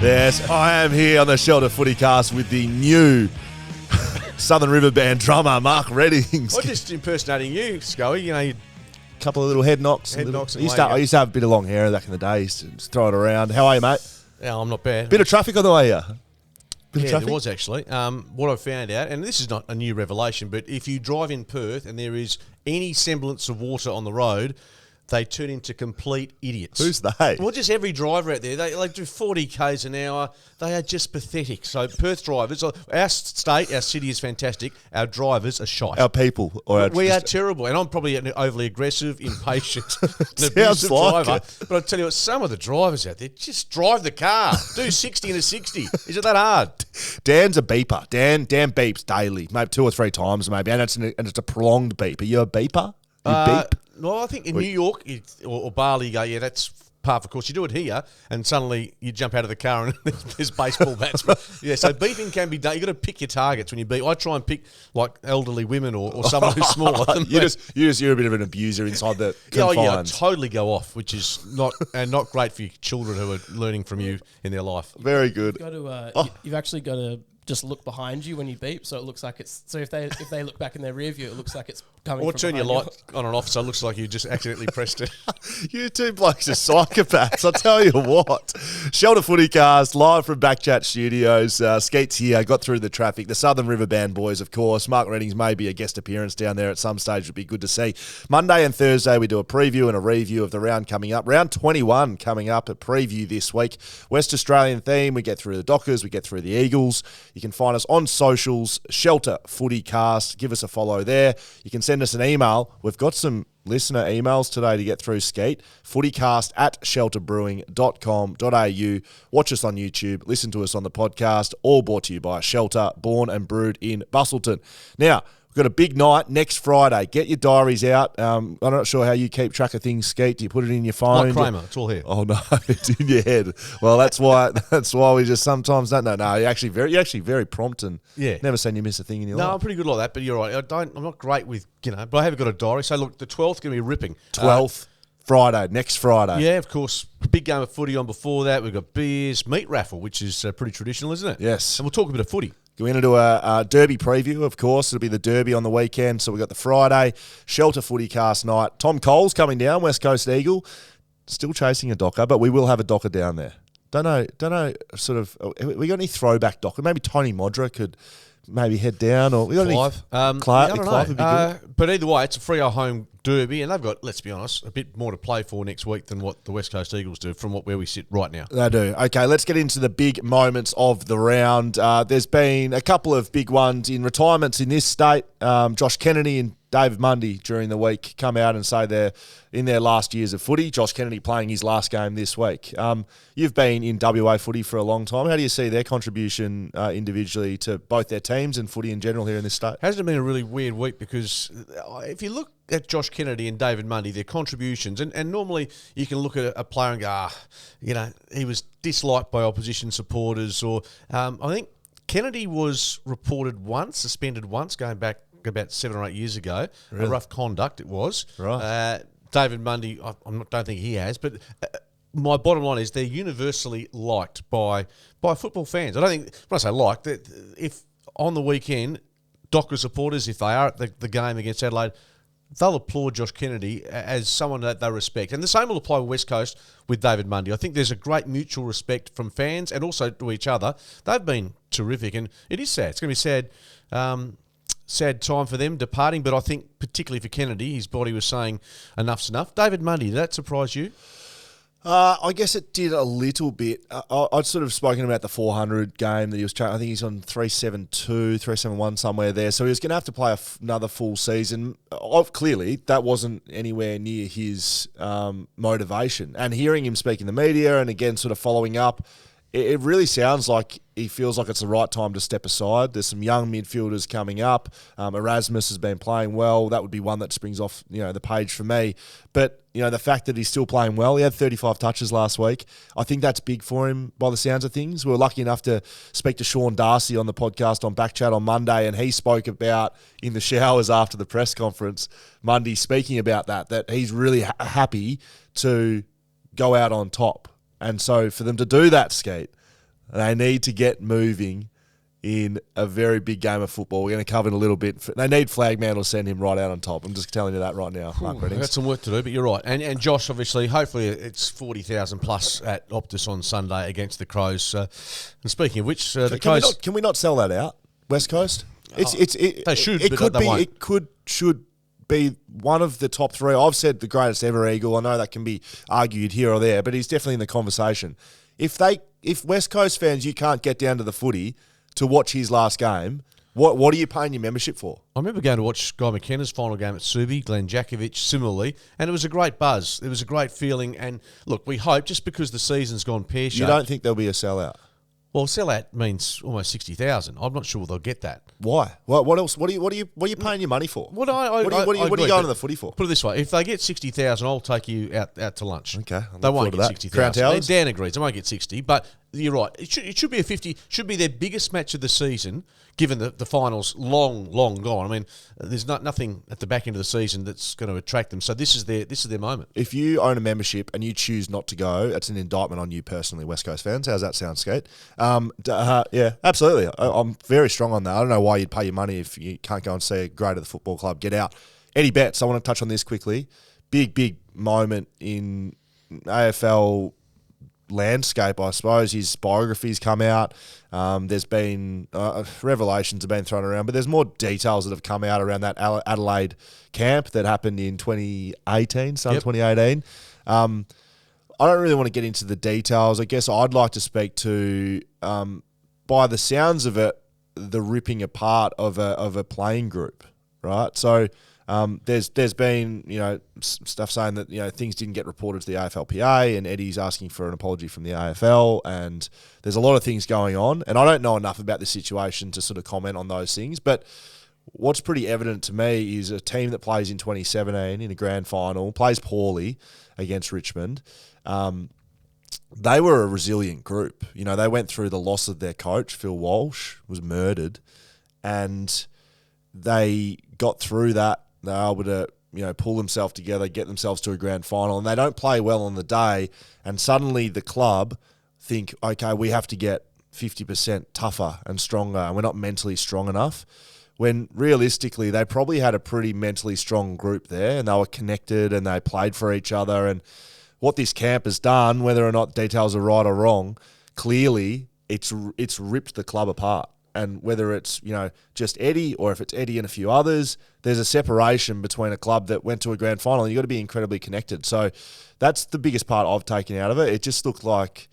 Yes, I am here on the Shelter FootyCast with the new Southern River Band drummer, Mark Reddings. I'm just impersonating you, Scully. You know, you Couple of little head knocks. Head knocks and I used to have a bit of long hair back in the day. Used to just throw it around. How are you, mate? yeah, I'm not bad. Bit of traffic on the way here. Bit of Yeah, traffic? there was actually. What I found out, and this is not a new revelation, but if you drive in Perth and there is any semblance of water on the road, they turn into complete idiots. Who's they? Well, just every driver out there, they do 40 k's an hour. They are just pathetic. So Perth drivers, our state, our city is fantastic. Our drivers are shite. Our people. We are terrible, and I'm probably an overly aggressive, impatient, an Sounds abusive like driver. it. But I tell you what, some of the drivers out there just drive the car. Do 60 into 60. Is it that hard? Dan's a beeper. Dan beeps daily, maybe 2 or 3 times, maybe, and it's a prolonged beep. Are you a beeper? You beep? Well, I think in New York or Bali, you go, yeah, that's par for course. You do it here, and suddenly you jump out of the car and there's baseball bats. But yeah, so beeping can be done. You've got to pick your targets when you beep. I try and pick like elderly women or someone who's smaller than me. You're a bit of an abuser inside the confines. Oh, yeah, totally go off, which is not great for your children who are learning from you in their life. Very good. You've actually got to just look behind you when you beep, so it looks like it's. So if they look back in their rear view, it looks like it's coming. Or from turn your behind light on and off, so it looks like you just accidentally pressed it. You two blokes are psychopaths, I'll tell you what. Shelter FootyCast, live from BackChat Studios. Skeets here, got through the traffic. The Southern River Band boys, of course. Mark Reddings may be a guest appearance down there at some stage. Would be good to see. Monday and Thursday, we do a preview and a review of the round coming up. Round 21 coming up, a preview this week. West Australian theme. We get through the Dockers, we get through the Eagles. You can find us on socials, Shelter FootyCast. Give us a follow there. You can send us an email. We've got some listener emails today to get through, Skeet. footycast@shelterbrewing.com.au. Watch us on YouTube. Listen to us on the podcast. All brought to you by Shelter, born and brewed in Busselton. Now, we've got a big night next Friday. Get your diaries out. I'm not sure how you keep track of things, Skeet. Do you put it in your phone? Like Kramer, it's all here. Oh no, it's in your head. Well, that's why we just sometimes don't know. No, you're actually very prompt and never seen you miss a thing in your life. No, I'm pretty good like that, but you're right. I'm not great with, but I have got a diary. So look, the 12th going to be ripping. 12th, Friday, next Friday. Yeah, of course. Big game of footy on before that. We've got beers, meat raffle, which is pretty traditional, isn't it? Yes. And we'll talk a bit of footy. We're going to do a derby preview, of course. It'll be the derby on the weekend. So we've got the Friday, Shelter FootyCast night. Tom Cole's coming down, West Coast Eagle. Still chasing a docker, but we will have a docker down there. Don't know, sort of, we got any throwback docker? Maybe Tony Modra could maybe head down. Or we got Clive. Clive I don't Clive know. would be good. But either way, it's a Freo home derby, and they've got, let's be honest, a bit more to play for next week than what the West Coast Eagles do from where we sit right now. They do. Okay, let's get into the big moments of the round. There's been a couple of big ones in retirements in this state. Josh Kennedy and David Mundy during the week come out and say they're in their last years of footy. Josh Kennedy playing his last game this week. You've been in WA footy for a long time. How do you see their contribution individually to both their teams and footy in general here in this state? Hasn't it been a really weird week? Because if you look at Josh Kennedy and David Mundy, their contributions, and normally you can look at a player and go, he was disliked by opposition supporters, or I think Kennedy was suspended once, going back about 7 or 8 years ago. Really? A rough conduct it was. Right. David Mundy, don't think he has, but my bottom line is they're universally liked by football fans. I don't think, when I say liked, if on the weekend, Docker supporters, if they are at the game against Adelaide, they'll applaud Josh Kennedy as someone that they respect. And the same will apply with West Coast with David Mundy. I think there's a great mutual respect from fans and also to each other. They've been terrific, and it is sad. It's going to be sad. Sad time for them departing, but I think particularly for Kennedy, his body was saying enough's enough. David Mundy, did that surprise you? I guess it did a little bit. I'd sort of spoken about the 400 game that he was trying. I think he's on 372, 371 somewhere there. So he was going to have to play another full season. Clearly, that wasn't anywhere near his motivation. And hearing him speak in the media and again sort of following up, it really sounds like he feels like it's the right time to step aside. There's some young midfielders coming up. Erasmus has been playing well. That would be one that springs off, the page for me. But, the fact that he's still playing well, he had 35 touches last week. I think that's big for him by the sounds of things. We were lucky enough to speak to Sean Darcy on the podcast on BackChat on Monday, and he spoke about in the showers after the press conference, Monday, speaking about that he's really happy to go out on top. And so for them to do that, Skate, They need to get moving in a very big game of football. We're going to cover it a little bit. They need Flagman to send him right out on top. I'm just telling you that right now, Mark Reddings. Got some work to do, but you're right. And Josh, obviously, hopefully it's 40,000 plus at Optus on Sunday against the Crows. And speaking of which, the Crows... Can we not sell that out, West Coast? They should, but they won't. Should be one of the top three. I've said the greatest ever Eagle. I know that can be argued here or there, but he's definitely in the conversation. If West Coast fans, you can't get down to the footy to watch his last game, what are you paying your membership for? I remember going to watch Guy McKenna's final game at Subi, Glenn Jakovic similarly, and it was a great buzz. It was a great feeling, and look, we hope, just because the season's gone pear-shaped... You don't think there'll be a sellout? Well, sellout means almost 60,000. I'm not sure they'll get that. Why? What else? What are you paying your money for? What are you going to the footy for? Put it this way: if they get 60,000, I'll take you out to lunch. Okay, they won't get 60,000. Crown Dan agrees. They won't get 60, but you're right. It should be a 50. Should be their biggest match of the season, given the finals long gone. I mean, there's nothing at the back end of the season that's going to attract them. So this is their moment. If you own a membership and you choose not to go, it's an indictment on you personally, West Coast fans. How's that sound, Skate? Yeah, absolutely. I'm very strong on that. I don't know why you'd pay your money if you can't go and see a great at the football club. Get out. Eddie Betts, I want to touch on this quickly. Big moment in AFL landscape, I suppose. His biography's come out. There's been revelations have been thrown around, but there's more details that have come out around that Adelaide camp that happened in 2018, 2018. I don't really want to get into the details. I guess I'd like to speak to, by the sounds of it, the ripping apart of a playing group, right? So there's been stuff saying that things didn't get reported to the AFLPA, and Eddie's asking for an apology from the AFL, and there's a lot of things going on, and I don't know enough about the situation to sort of comment on those things, but what's pretty evident to me is a team that plays in 2017 in a grand final, plays poorly against Richmond. They were a resilient group. They went through the loss of their coach, Phil Walsh, was murdered, and they got through that. They were able to, pull themselves together, get themselves to a grand final, and they don't play well on the day, and suddenly the club think, okay, we have to get 50% tougher and stronger, and we're not mentally strong enough, when realistically they probably had a pretty mentally strong group there, and they were connected, and they played for each other, and what this camp has done, whether or not details are right or wrong, clearly it's ripped the club apart. And whether it's, just Eddie or if it's Eddie and a few others, there's a separation between a club that went to a grand final, and you've got to be incredibly connected. So that's the biggest part I've taken out of it. It just looked like,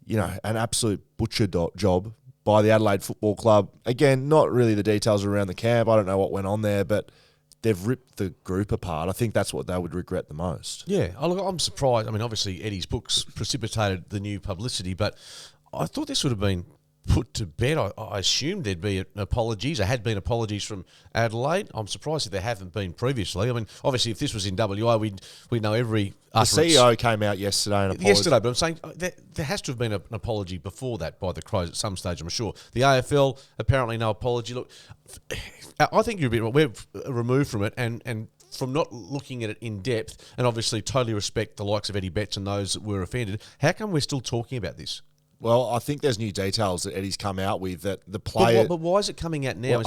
an absolute butcher job by the Adelaide Football Club. Again, not really the details around the camp. I don't know what went on there, but they've ripped the group apart. I think that's what they would regret the most. Yeah, I'm surprised. I mean, obviously Eddie's books precipitated the new publicity, but I thought this would have been put to bed. I assumed there'd be apologies. There had been apologies from Adelaide. I'm surprised if there haven't been previously. I mean, obviously, if this was in WA, we'd know every utterance. The CEO came out yesterday and apologised. Yesterday, but I'm saying there has to have been an apology before that by the Crows at some stage, I'm sure. The AFL, apparently no apology. Look, I think you're a bit... We're removed from it, and from not looking at it in depth, and obviously totally respect the likes of Eddie Betts and those that were offended, how come we're still talking about this? Well, I think there's new details that Eddie's come out with that the player... But why is it coming out now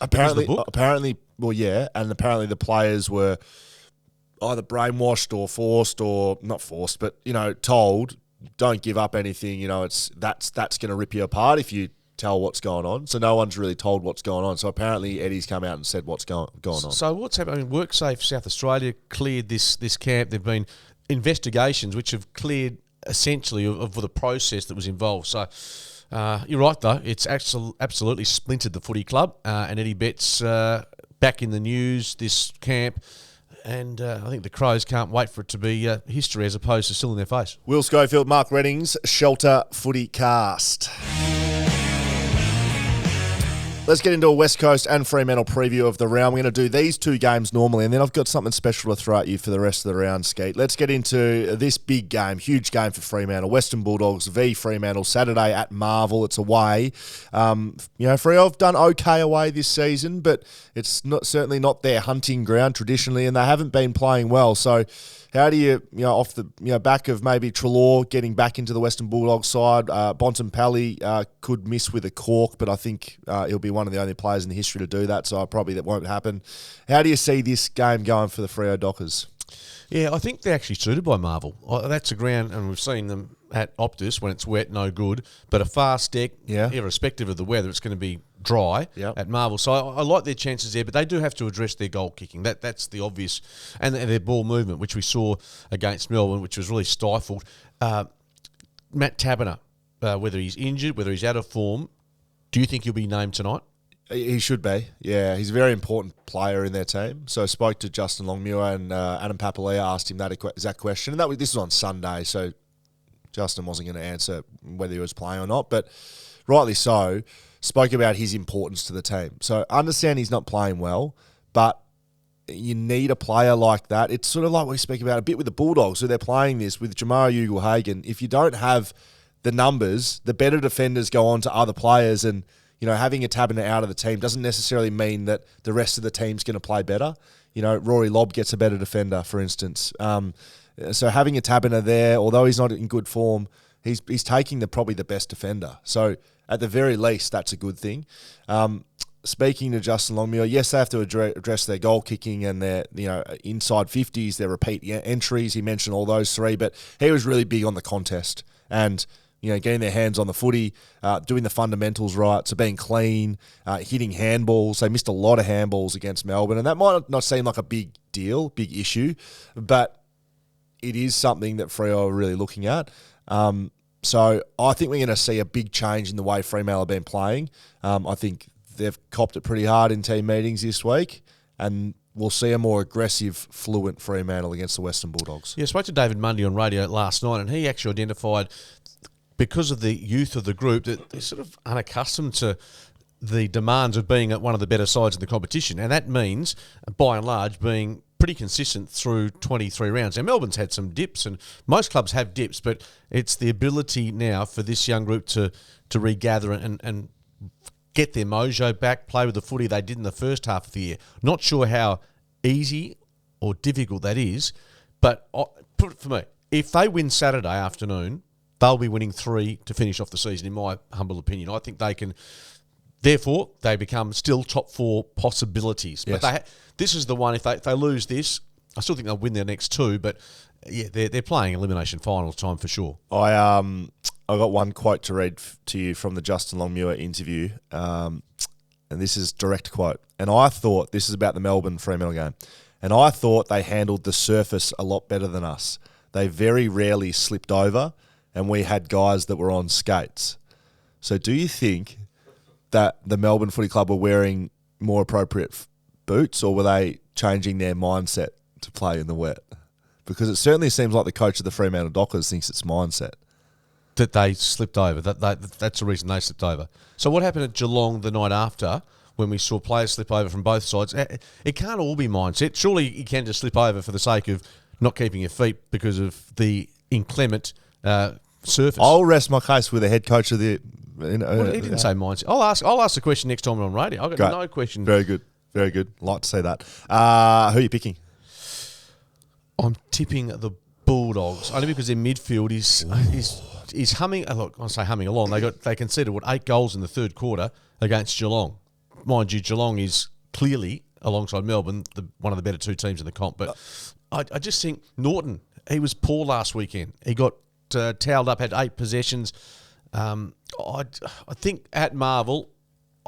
apparently, well, yeah, and apparently the players were either brainwashed or forced, or not forced, but, told, don't give up anything, that's going to rip you apart if you tell what's going on. So no one's really told what's going on. So apparently Eddie's come out and said what's going on. So what's happening? I mean, WorkSafe South Australia cleared this camp. There have been investigations which have cleared essentially of the process that was involved. So you're right, though. It's absolutely splintered the footy club, and Eddie Betts back in the news this camp, and I think the Crows can't wait for it to be history as opposed to still in their face. Will Schofield, Mark Reddings, Shelter FootyCast. Let's get into a West Coast and Fremantle preview of the round. We're going to do these two games normally, and then I've got something special to throw at you for the rest of the round, Skeet. Let's get into this big game, huge game for Fremantle. Western Bulldogs v Fremantle, Saturday at Marvel. It's away. Freo have done okay away this season, but it's certainly not their hunting ground traditionally, and they haven't been playing well. So how do you off the back of maybe Treloar getting back into the Western Bulldogs side, Bontempelli could miss with a cork, but I think he'll be one of the only players in the history to do that, so probably that won't happen. How do you see this game going for the Freo Dockers? Yeah, I think they're actually suited by Marvel. That's a ground, and we've seen them at Optus when it's wet, no good. But a fast deck, irrespective of the weather, it's going to be dry at Marvel. So I like their chances there, but they do have to address their goal kicking. That's the obvious. And their ball movement, which we saw against Melbourne, which was really stifled. Matt Taberner, whether he's injured, whether he's out of form, do you think he'll be named tonight? He should be, yeah. He's a very important player in their team. So I spoke to Justin Longmuir and Adam Papalia asked him that exact question. And this was on Sunday, so Justin wasn't going to answer whether he was playing or not. But rightly so, spoke about his importance to the team. So understand he's not playing well, but you need a player like that. It's sort of like we speak about a bit with the Bulldogs, who they're playing this with Jamara Ugle-Hagan. If you don't have the numbers, the better defenders go on to other players, and having a Taberner out of the team doesn't necessarily mean that the rest of the team's going to play better. Rory Lobb gets a better defender, for instance. So having a Taberner there, although he's not in good form, he's taking probably the best defender. So at the very least, that's a good thing. Speaking to Justin Longmuir, yes, they have to address their goal kicking and their inside 50s, their repeat entries. He mentioned all those three, but he was really big on the contest and getting their hands on the footy, doing the fundamentals right, so being clean, hitting handballs. They missed a lot of handballs against Melbourne, and that might not seem like a big deal, big issue, but it is something that Freo are really looking at. So I think we're going to see a big change in the way Fremantle have been playing. I think they've copped it pretty hard in team meetings this week, and we'll see a more aggressive, fluent Fremantle against the Western Bulldogs. Yeah, I spoke to David Mundy on radio last night, and he actually identified, because of the youth of the group, that they're sort of unaccustomed to the demands of being at one of the better sides in the competition. And that means, by and large, being pretty consistent through 23 rounds. Now, Melbourne's had some dips, and most clubs have dips, but it's the ability now for this young group to regather and get their mojo back, play with the footy they did in the first half of the year. Not sure how easy or difficult that is, but put it for me, if they win Saturday afternoon, they'll be winning 3 to finish off the season, in my humble opinion. I think they can. Therefore, they become still top 4 possibilities. Yes. But this is the one, if they lose this, I still think they'll win their next 2, but yeah, they're playing elimination finals time for sure. I got one quote to read to you from the Justin Longmuir interview, and this is direct quote. And I thought, this is about the Melbourne Fremantle game, and I thought they handled the surface a lot better than us. They very rarely slipped over, and we had guys that were on skates. So do you think that the Melbourne Footy Club were wearing more appropriate boots, or were they changing their mindset to play in the wet? Because it certainly seems like the coach of the Fremantle Dockers thinks it's mindset. That they slipped over. That's the reason they slipped over. So what happened at Geelong the night after when we saw players slip over from both sides? It can't all be mindset. Surely you can just slip over for the sake of not keeping your feet because of the inclement surface. I'll rest my case with the head coach of the... Well, he didn't say mindset. I'll ask the question next time I'm on radio. I've got no question. Very good. Very good. Like to see that. Who are you picking? I'm tipping the Bulldogs, only because their midfield is humming. Look, I say humming along. They conceded 8 goals in the third quarter against Geelong. Mind you, Geelong is clearly, alongside Melbourne, one of the better 2 teams in the comp. But I just think Norton, he was poor last weekend. He got towelled up, had 8 possessions. I think at Marvel,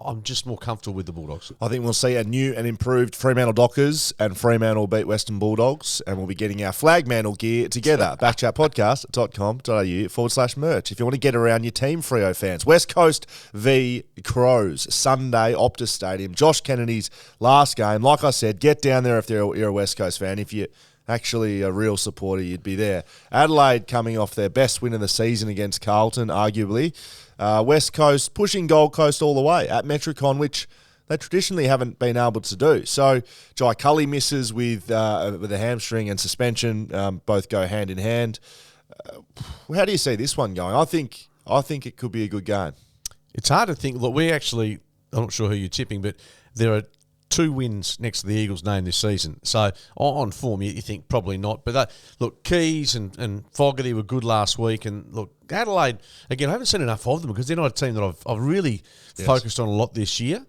I'm just more comfortable with the Bulldogs. I think we'll see a new and improved Fremantle Dockers, and Fremantle beat Western Bulldogs, and we'll be getting our flag mantle gear together. backchatpodcast.com.au/merch if you want to get around your team, Freo fans. West Coast v Crows, Sunday, Optus Stadium. Josh Kennedy's last game. Like I said, get down there if you're a West Coast fan. If you're actually a real supporter, you'd be there. Adelaide coming off their best win of the season against Carlton, arguably. West Coast pushing Gold Coast all the way at Metricon, which they traditionally haven't been able to do. So Jai Cully misses with a hamstring and suspension. Both go hand in hand. How do you see this one going? I think it could be a good game. It's hard to think. Look, I'm not sure who you're tipping, but there are 2 wins next to the Eagles' name this season. So on form, you think probably not. But look, Keys and Fogarty were good last week. And look, Adelaide, again, I haven't seen enough of them because they're not a team that I've really focused on a lot this year.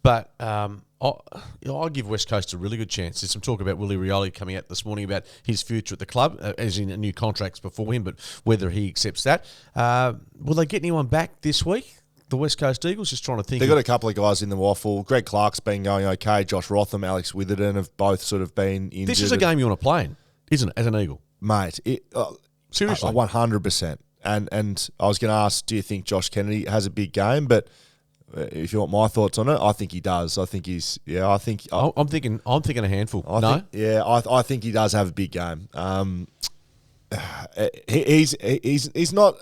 But I'll give West Coast a really good chance. There's some talk about Willie Rioli coming out this morning about his future at the club, as in new contracts before him, but whether he accepts that. Will they get anyone back this week? The West Coast Eagles, just trying to think. They've got a couple of guys in the waffle. Greg Clark's been going okay. Josh Rotham, Alex Witherden have both sort of been injured. This is a game you want to play in, isn't it, as an Eagle? Mate, Seriously? 100%. And I was going to ask, do you think Josh Kennedy has a big game? But if you want my thoughts on it, I think he does. I think he's, I think... I'm thinking a handful. I think he does have a big game. He's not...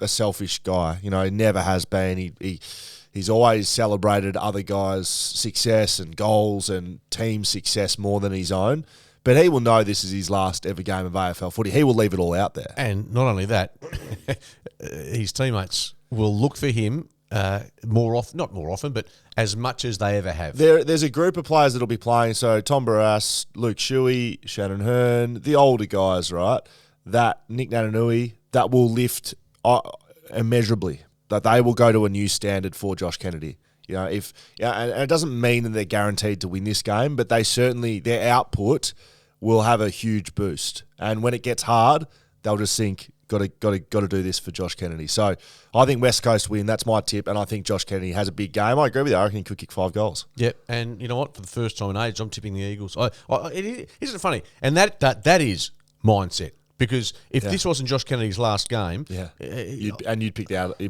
a selfish guy, he never has been. He's always celebrated other guys' success and goals and team success more than his own. But he will know this is his last ever game of AFL footy. He will leave it all out there. And not only that, his teammates will look for him more often, not more often, but as much as they ever have. There's a group of players that'll be playing. So Tom Barras, Luke Shuey, Shannon Hearn, the older guys, right? That Nick Natanui, that will lift immeasurably, that they will go to a new standard for Josh Kennedy. And it doesn't mean that they're guaranteed to win this game, but they certainly, their output will have a huge boost. And when it gets hard, they'll just think, got to do this for Josh Kennedy. So I think West Coast win. That's my tip, and I think Josh Kennedy has a big game. I agree with you. I reckon he could kick 5 goals. Yep, and you know what? For the first time in age, I'm tipping the Eagles. Isn't it funny? And that is mindset. Because if this wasn't Josh Kennedy's last game, you'd pick out,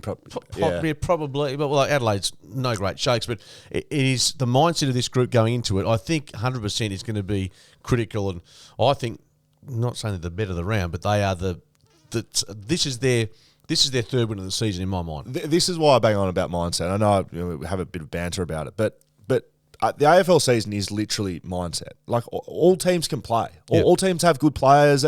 probably. But well, Adelaide's no great shakes, but it is the mindset of this group going into it. I think 100% is going to be critical, and I think, I'm not saying they're the better of the round, but they are this is their third win of the season in my mind. This is why I bang on about mindset. I know we have a bit of banter about it, but the AFL season is literally mindset. Like, all teams can play. All teams have good players,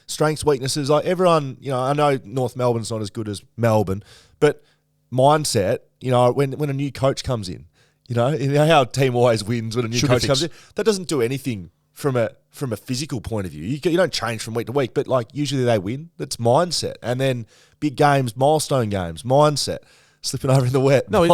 strengths, weaknesses. Like, everyone, I know North Melbourne's not as good as Melbourne, but mindset, when a new coach comes in, how a team always wins when a new coach comes in, that doesn't do anything from a physical point of view. You don't change from week to week, but usually they win. That's mindset. And then big games, milestone games, mindset. Slipping over in the wet. No, we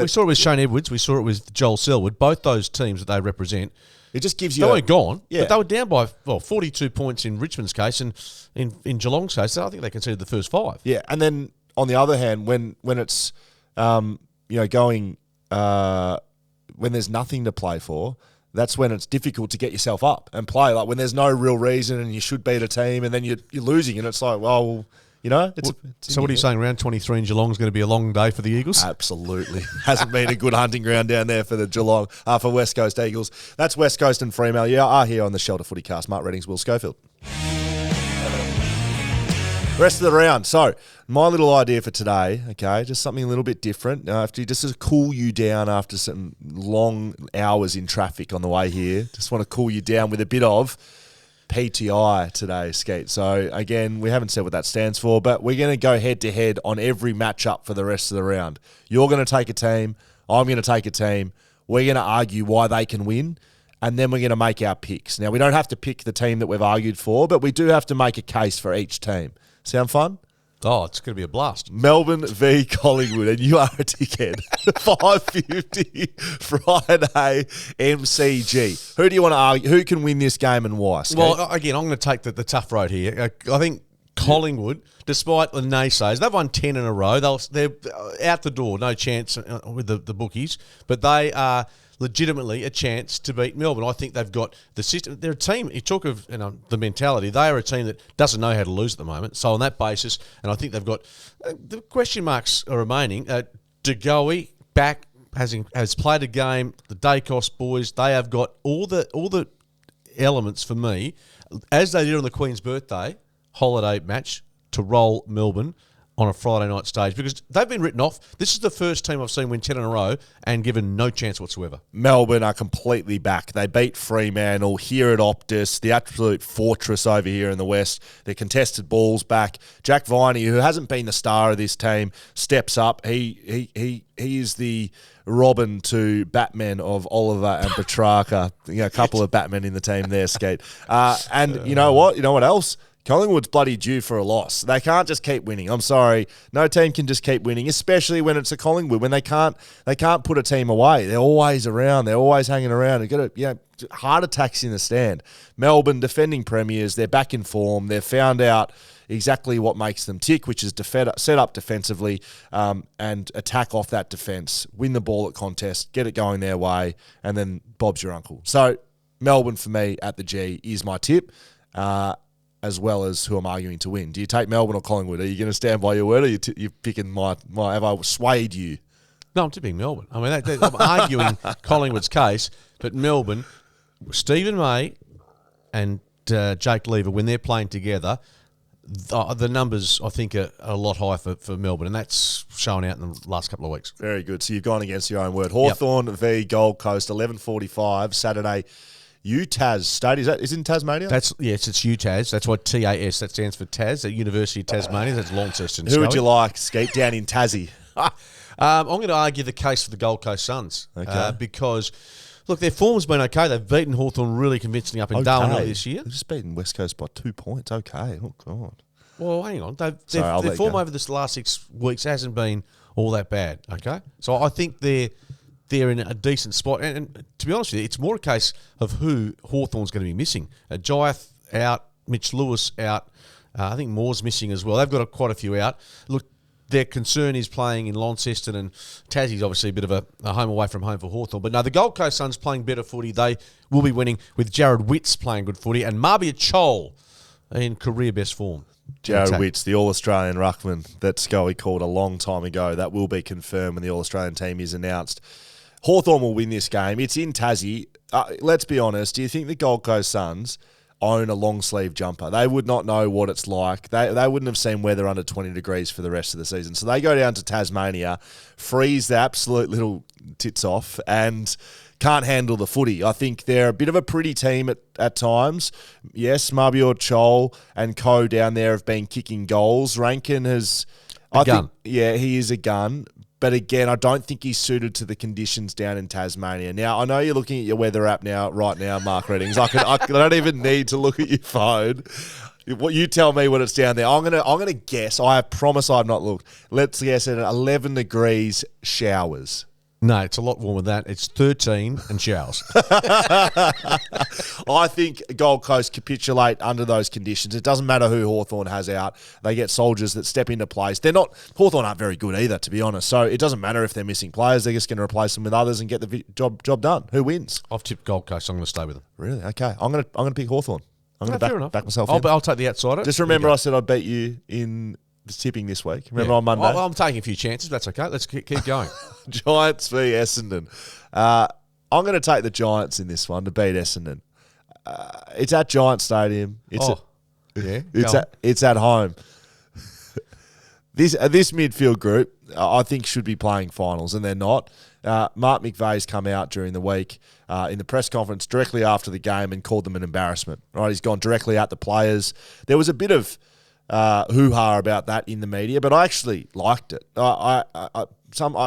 saw it with Shane Edwards. We saw it with Joel Selwood. Both those teams that they represent. It just gives you... They weren't gone, but they were down by 42 points in Richmond's case, and in Geelong's case, I think they conceded the first 5. Yeah, and then on the other hand, when it's going when there's nothing to play for, that's when it's difficult to get yourself up and play. Like, when there's no real reason and you should beat a team, and then you're losing, and it's like, well. So what are you saying? Round 23 in Geelong is going to be a long day for the Eagles? Absolutely. Hasn't been a good hunting ground down there for the Geelong, for West Coast Eagles. That's West Coast and Fremantle. You are here on the Shelter FootyCast. Mark Reddings, Will Schofield. Rest of the round. So, my little idea for today, okay, just something a little bit different. Just to cool you down after some long hours in traffic on the way here. Just want to cool you down with a bit of PTI today, Skeet. So, again, we haven't said what that stands for, but we're going to go head-to-head on every matchup for the rest of the round. You're going to take a team. I'm going to take a team. We're going to argue why they can win, and then we're going to make our picks. Now, we don't have to pick the team that we've argued for, but we do have to make a case for each team. Sound fun? Oh, it's going to be a blast. Melbourne v Collingwood, and you are a dickhead. 5:50 Friday, MCG. Who do you want to argue? Who can win this game and why? Skate? Well, again, I'm going to take the tough road here. I think Collingwood, despite the naysayers, they've won 10 in a row. They're out the door, no chance with the bookies, but they are legitimately a chance to beat Melbourne. I think they've got the system. They're a team. You talk of the mentality. They are a team that doesn't know how to lose at the moment. So on that basis, and I think they've got the question marks are remaining. De Goey back has played a game. The Dacos boys, they have got all the elements for me, as they did on the Queen's birthday holiday match, to roll Melbourne. on a Friday night stage because they've been written off. This is the first team I've seen win 10 in a row and given no chance whatsoever. Melbourne are completely back. They beat Fremantle here at Optus, the absolute fortress over here in the West. Their contested balls back. Jack Viney, who hasn't been the star of this team, steps up. He is the Robin to Batman of Oliver and Petrarca. A couple of Batmen in the team there, Skate. And you know what? You know what else? Collingwood's bloody due for a loss. They can't just keep winning. I'm sorry. No team can just keep winning, especially when it's a Collingwood, when they can't put a team away. They're always around. They're always hanging around. They've got heart attacks in the stand. Melbourne, defending premiers, they're back in form. They've found out exactly what makes them tick, which is set up defensively and attack off that defence, win the ball at contest, get it going their way, and then Bob's your uncle. So Melbourne, for me, at the G, is my tip. As well as who I'm arguing to win. Do you take Melbourne or Collingwood? Are you going to stand by your word, or you picking my? Have I swayed you? No, I'm tipping Melbourne. I mean, I'm arguing Collingwood's case, but Melbourne, Stephen May and Jake Lever, when they're playing together, the numbers, I think, are a lot higher for Melbourne, and that's shown out in the last couple of weeks. Very good. So you've gone against your own word. Hawthorn v Gold Coast, 11:45 Saturday. UTAS Stadium. Is it in Tasmania? It's UTAS. That's what TAS, that stands for Tas, the University of Tasmania. That's Launceston. Who would you like, Skeet, down in Tassie? I'm going to argue the case for the Gold Coast Suns. Okay. Because, look, their form's been okay. They've beaten Hawthorn really convincingly up in Darwin this year. They've just beaten West Coast by 2 points. Okay. Oh, God. Well, hang on. Their form over this last 6 weeks hasn't been all that bad, okay? So I think they're in a decent spot. And to be honest with you, it's more a case of who Hawthorn's going to be missing. Jyath out, Mitch Lewis out. I think Moore's missing as well. They've got quite a few out. Look, their concern is playing in Launceston, and Tassie's obviously a bit of a home away from home for Hawthorn. But no, the Gold Coast Suns playing better footy. They will be winning with Jared Witts playing good footy and Marbia Chol in career best form. Jared Witts, the All-Australian ruckman that Scully called a long time ago. That will be confirmed when the All-Australian team is announced. Hawthorn will win this game. It's in Tassie. Let's be honest. Do you think the Gold Coast Suns own a long-sleeve jumper? They would not know what it's like. They wouldn't have seen weather under 20 degrees for the rest of the season. So they go down to Tasmania, freeze the absolute little tits off, and can't handle the footy. I think they're a bit of a pretty team at times. Yes, Mabior Chol and Co down there have been kicking goals. Rankin has... he is a gun. But again, I don't think he's suited to the conditions down in Tasmania. Now, I know you're looking at your weather app right now, Mark Reddings. I don't even need to look at your phone. What you tell me when it's down there. I'm gonna guess. I promise I've not looked. Let's guess at 11 degrees showers. No, it's a lot warmer than that. It's 13 and showers. I think Gold Coast capitulate under those conditions. It doesn't matter who Hawthorn has out. They get soldiers that step into place. Hawthorn aren't very good either, to be honest. So it doesn't matter if they're missing players. They're just going to replace them with others and get the job done. Who wins? I've tipped Gold Coast. I'm going to stay with them. Really? Okay. I'm going to pick Hawthorn. I'm going to back myself in. I'll take the outsider. Just remember I said I'd beat you in the tipping this week. Remember on Monday? I'm taking a few chances. That's okay. Let's keep going. Giants v Essendon. I'm going to take the Giants in this one to beat Essendon. It's at Giant Stadium. It's at home. This midfield group, I think, should be playing finals, and they're not. Mark McVeigh's come out during the week in the press conference directly after the game and called them an embarrassment. Right, he's gone directly at the players. There was a bit of hoo-ha about that in the media, but I actually liked it. I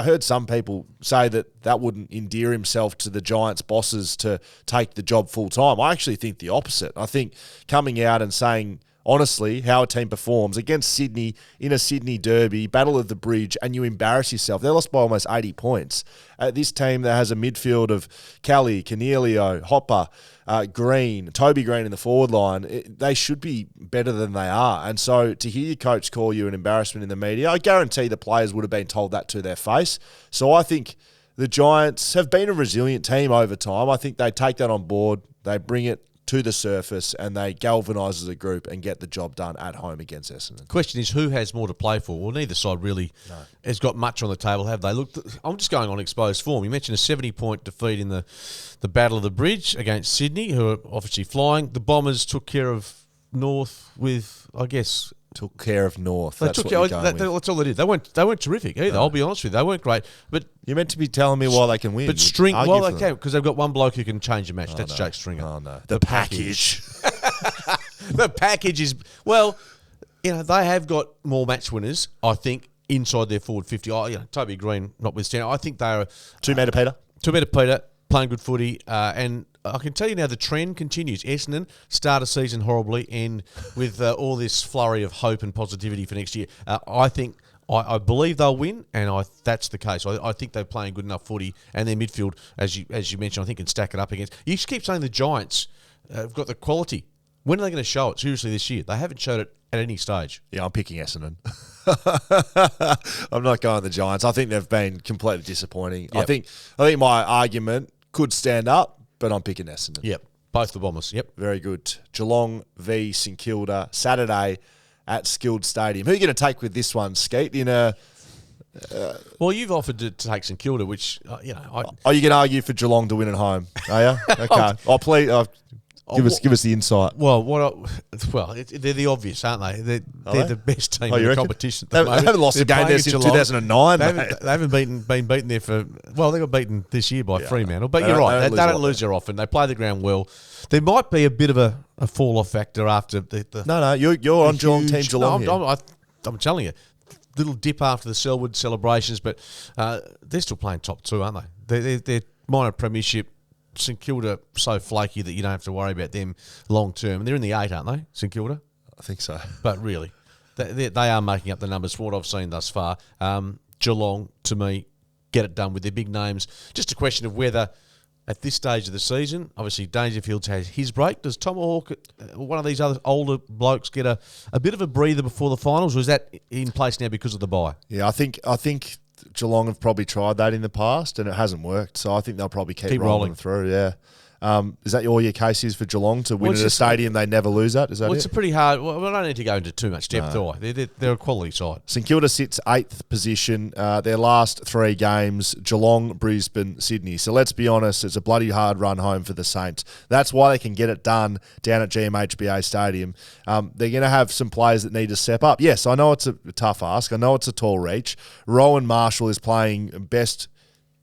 heard some people say that wouldn't endear himself to the Giants' bosses to take the job full-time. I actually think the opposite. I think coming out and saying, honestly, how a team performs against Sydney in a Sydney derby, Battle of the Bridge, and you embarrass yourself. They lost by almost 80 points. This team that has a midfield of Kelly, Cornelio, Hopper, Toby Green in the forward line, they should be better than they are. And so to hear your coach call you an embarrassment in the media, I guarantee the players would have been told that to their face. So I think the Giants have been a resilient team over time. I think they take that on board. They bring it to the surface and they galvanise as a group and get the job done at home against Essendon. Question is, who has more to play for? Well, neither side really has got much on the table, have they? Look, I'm just going on exposed form. You mentioned a 70-point defeat in the Battle of the Bridge against Sydney, who are obviously flying. The Bombers took care of North with, I guess, Took care of North. They That's took what care. you're going with. That's all they did. They weren't terrific either. I'll be honest with you. They weren't great. But You're meant to be telling me why they can win. But You argue well, for they them. can because they've got one bloke who can change a match. That's no. Jake Stringer. Oh, no. The package. The package is, well, they have got more match winners, I think, inside their forward 50. Toby Green notwithstanding. I think they're 2 metre Peter. 2 metre Peter, playing good footy, and I can tell you now the trend continues. Essendon start a season horribly, and with all this flurry of hope and positivity for next year, I believe they'll win, and that's the case. I think they're playing good enough footy, and their midfield, as you mentioned, I think can stack it up against. You just keep saying the Giants have got the quality. When are they going to show it? Seriously, this year they haven't showed it at any stage. Yeah, I'm picking Essendon. I'm not going the Giants. I think they've been completely disappointing. Yep. I think my argument could stand up, but I'm picking Essendon. Yep, both the Bombers. Yep. Very good. Geelong v St Kilda, Saturday at Skilled Stadium. Who are you going to take with this one, Skeet? Well, you've offered to take St Kilda, which Are you going to argue for Geelong to win at home? Are you? Okay. Give us the insight. Well, they're the obvious, aren't they? They're the best team in the reckon? competition. At They the moment. haven't lost a They're game there playing since Geelong. 2009. They haven't been beaten there for. Well, they got beaten this year by Fremantle, but They you're don't- right. they They don't don't lose there often. They play the ground well. There might be a bit of a fall off factor after the. No, you're on Geelong team Geelong. No, I'm telling you, little dip after the Selwood celebrations, but they're still playing top 2, aren't they? They're minor premiership. St Kilda so flaky that you don't have to worry about them long term. And they're in the 8, aren't they, St Kilda? I think so. But really, they are making up the numbers from what I've seen thus far. Geelong, to me, get it done with their big names. Just a question of whether, at this stage of the season, obviously Dangerfield's has his break. Does Tomahawk, one of these other older blokes, get a bit of a breather before the finals, or is that in place now because of the bye? Yeah, I think Geelong have probably tried that in the past and it hasn't worked. So I think they'll probably keep rolling through. Yeah. Is that all your case is for Geelong to win at a stadium they never lose at? Is that it's a pretty hard. Well, I don't need to go into too much depth, do I? They're a quality side. St Kilda sits 8th position. Their last 3 games, Geelong, Brisbane, Sydney. So let's be honest, it's a bloody hard run home for the Saints. That's why they can get it done down at GMHBA Stadium. They're going to have some players that need to step up. Yes, I know it's a tough ask. I know it's a tall reach. Rowan Marshall is playing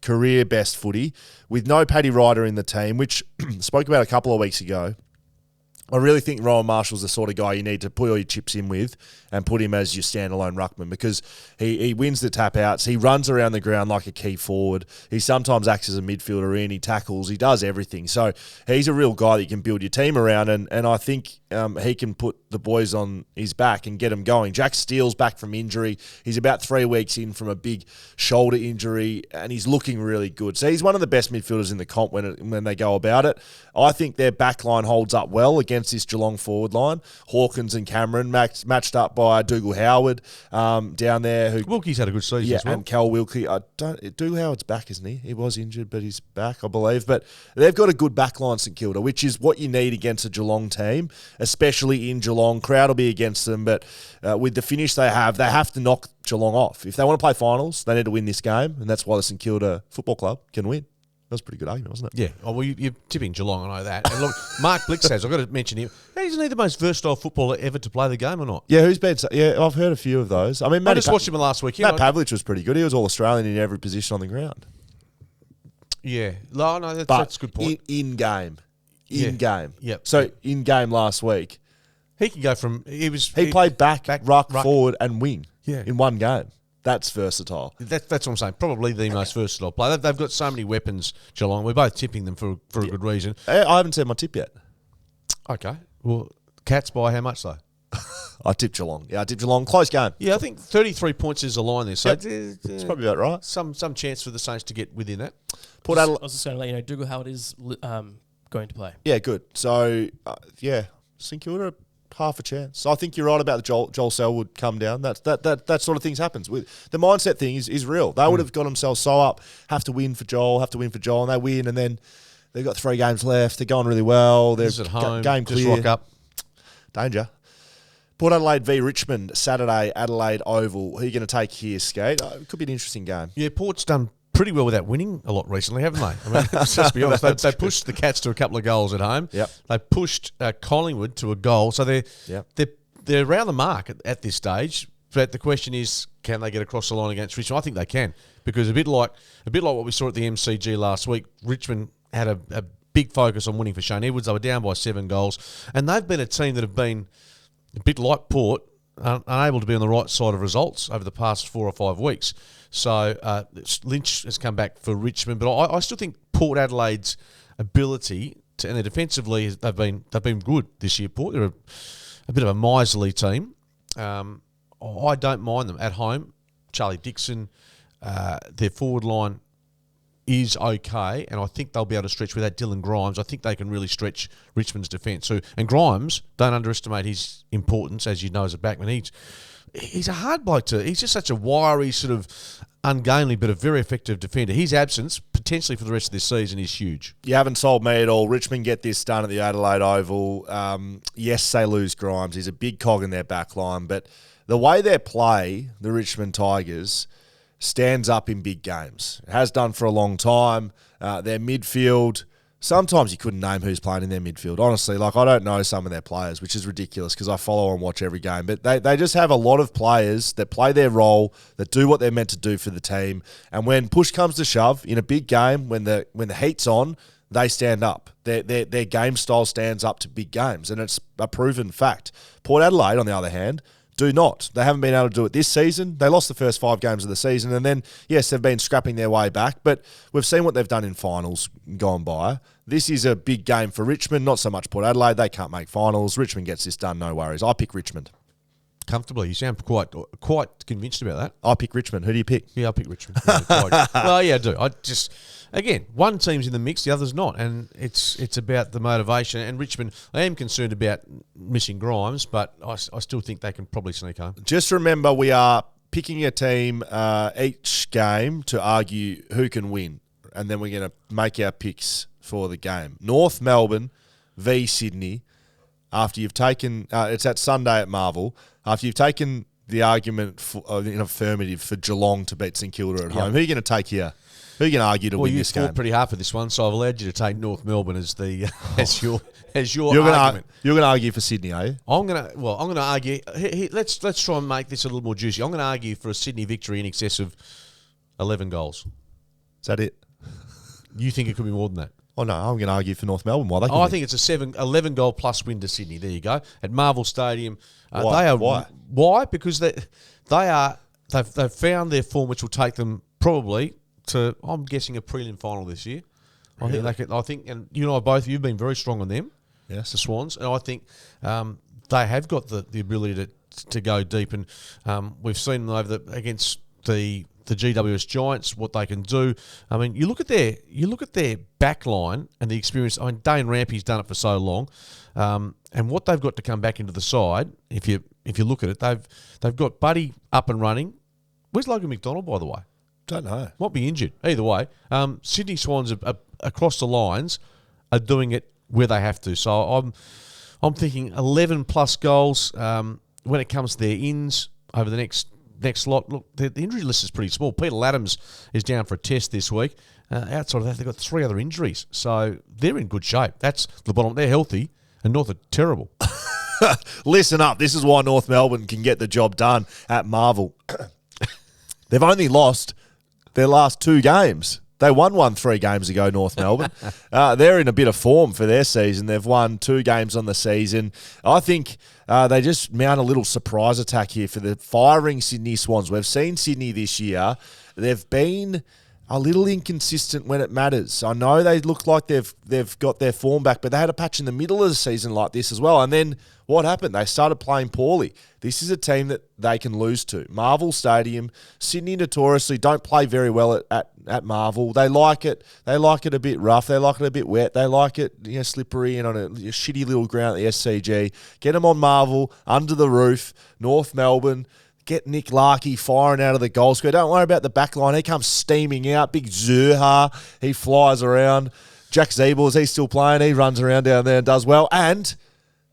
career best footy with no Paddy Ryder in the team, which spoke about a couple of weeks ago. I really think Rowan Marshall's the sort of guy you need to put all your chips in with and put him as your standalone ruckman because he wins the tap-outs. He runs around the ground like a key forward. He sometimes acts as a midfielder in. He tackles. He does everything. So he's a real guy that you can build your team around, and I think he can put the boys on his back and get them going. Jack Steele's back from injury. He's about 3 weeks in from a big shoulder injury, and he's looking really good. So he's one of the best midfielders in the comp when they go about it. I think their back line holds up well against this Geelong forward line. Hawkins and Cameron matched up by Dougal Howard down there. Wilkie's had a good season as well. And Cal Wilkie. Dougal Howard's back, isn't he? He was injured, but he's back, I believe. But they've got a good back line, St Kilda, which is what you need against a Geelong team, especially in Geelong. Crowd will be against them, but with the finish they have to knock Geelong off. If they want to play finals, they need to win this game, and that's why the St Kilda Football Club can win. That was a pretty good argument, wasn't it? Yeah. Oh, well, you're tipping Geelong, I know that. And look, Mark Blick says, I've got to mention him, isn't he the most versatile footballer ever to play the game or not? Yeah, who's been? Yeah, I've heard a few of those. I mean, I just watched him last week. Matt Pavlich was pretty good. He was All-Australian in every position on the ground. Yeah. No, that's a good point. In game. Yep. So, in game last week, he can go from... He played back, ruck, forward and wing in one game. That's versatile. That's what I'm saying. Probably the most versatile player. They've got so many weapons, Geelong. We're both tipping them for a good reason. I haven't said my tip yet. Okay. Well, Cats by how much, though? I tipped Geelong. Yeah, I tipped Geelong. Close game. Yeah, I think 33 points is the line there. So it's probably about right. Some chance for the Saints to get within that. I was just going to let you know, Dougal Howard is going to play. Yeah, good. So, St Kilda, half a chance. I think you're right about the Joel Selwood come down. That sort of things happens. With the mindset thing is real. They would have got themselves so up, have to win for Joel, and they win, and then they've got 3 games left. They're going really well. They're at home. Game clear. Just rock up. Danger. Port Adelaide v Richmond, Saturday, Adelaide Oval. Who are you going to take here, Skate? It could be an interesting game. Yeah, Port's done pretty well without winning a lot recently, haven't they? I mean, let's just be honest. They pushed the Cats to a couple of goals at home. Yep. They pushed Collingwood to a goal. So they're they're around the mark at this stage. But the question is, can they get across the line against Richmond? I think they can, because a bit like what we saw at the MCG last week, Richmond had a big focus on winning for Shane Edwards. They were down by 7 goals, and they've been a team that have been a bit like Port, unable to be on the right side of results over the past 4 or 5 weeks. So Lynch has come back for Richmond, but I still think Port Adelaide's ability to, and defensively they've been good this year. Port, they're a bit of a miserly team. I don't mind them at home. Charlie Dixon, their forward line is okay, and I think they'll be able to stretch without Dylan Grimes. I think they can really stretch Richmond's defence. And Grimes, don't underestimate his importance, as you know, as a backman. He's a hard bloke to. He's just such a wiry, sort of ungainly, but a very effective defender. His absence, potentially for the rest of this season, is huge. You haven't sold me at all. Richmond get this done at the Adelaide Oval. Yes, they lose Grimes. He's a big cog in their back line, but the way they play, the Richmond Tigers, stands up in big games. It has done for a long time. Their midfield, sometimes you couldn't name who's playing in their midfield. Honestly, I don't know some of their players, which is ridiculous because I follow and watch every game. But they just have a lot of players that play their role, that do what they're meant to do for the team. And when push comes to shove in a big game, when the heat's on, they stand up. Their game style stands up to big games, and it's a proven fact. Port Adelaide, on the other hand, do not. They haven't been able to do it this season. They lost the first 5 games of the season, and then, yes, they've been scrapping their way back, but we've seen what they've done in finals gone by. This is a big game for Richmond, not so much Port Adelaide. They can't make finals. Richmond gets this done, no worries. I pick Richmond. Comfortably. You sound quite convinced about that. I pick Richmond. Who do you pick? Yeah, I pick Richmond. Well, yeah, I do. I just, again, one team's in the mix, the other's not, and it's about the motivation. And Richmond, I am concerned about missing Grimes, but I still think they can probably sneak home. Just remember, we are picking a team each game to argue who can win, and then we're going to make our picks for the game. North Melbourne v Sydney. After you've taken, it's at Sunday at Marvel. After you've taken the argument in affirmative for Geelong to beat St Kilda at home, who are you going to take here? Who are you going to argue to win this game? You fought pretty hard for this one, so I've allowed you to take North Melbourne as the as your argument. You're going to argue for Sydney, are you? I'm going to argue. Let's try and make this a little more juicy. I'm going to argue for a Sydney victory in excess of 11 goals. Is that it? You think it could be more than that? Oh, no, I'm going to argue for North Melbourne. Why? I think it's a 11 goal plus win to Sydney. There you go. At Marvel Stadium. Why? Why? Because they've found their form, which will take them probably to, I'm guessing, a prelim final this year. Really? I think, and you and I both, you've been very strong on them. Yes, the Swans, and I think they have got the ability to go deep, and we've seen them against the GWS Giants, what they can do. I mean, you look at their back line and the experience. I mean, Dane Rampy's done it for so long, and what they've got to come back into the side. If you look at it, they've got Buddy up and running. Where's Logan McDonald, by the way? Don't know. Might be injured. Either way, Sydney Swans are across the lines are doing it where they have to. So I'm thinking 11 plus goals when it comes to their ins over the next lot. Look, the injury list is pretty small. Peter Laddams is down for a test this week. Outside of that, they've got 3 other injuries. So they're in good shape. That's the bottom. They're healthy, and North are terrible. Listen up. This is why North Melbourne can get the job done at Marvel. They've only lost their last 2 games. They won 3 games ago, North Melbourne. They're in a bit of form for their season. They've won 2 games on the season. I think they just mount a little surprise attack here for the firing Sydney Swans. We've seen Sydney this year. They've been a little inconsistent when it matters. I know they look like they've got their form back, but they had a patch in the middle of the season like this as well. And then what happened? They started playing poorly. This is a team that they can lose to. Marvel Stadium. Sydney notoriously don't play very well at Marvel. They like it. They like it a bit rough. They like it a bit wet. They like it slippery and on a shitty little ground at the SCG. Get them on Marvel, under the roof, North Melbourne. Get Nick Larkey firing out of the goal square. Don't worry about the back line. He comes steaming out. Big Zurha. He flies around. Jack Zeebles, he's still playing. He runs around down there and does well. And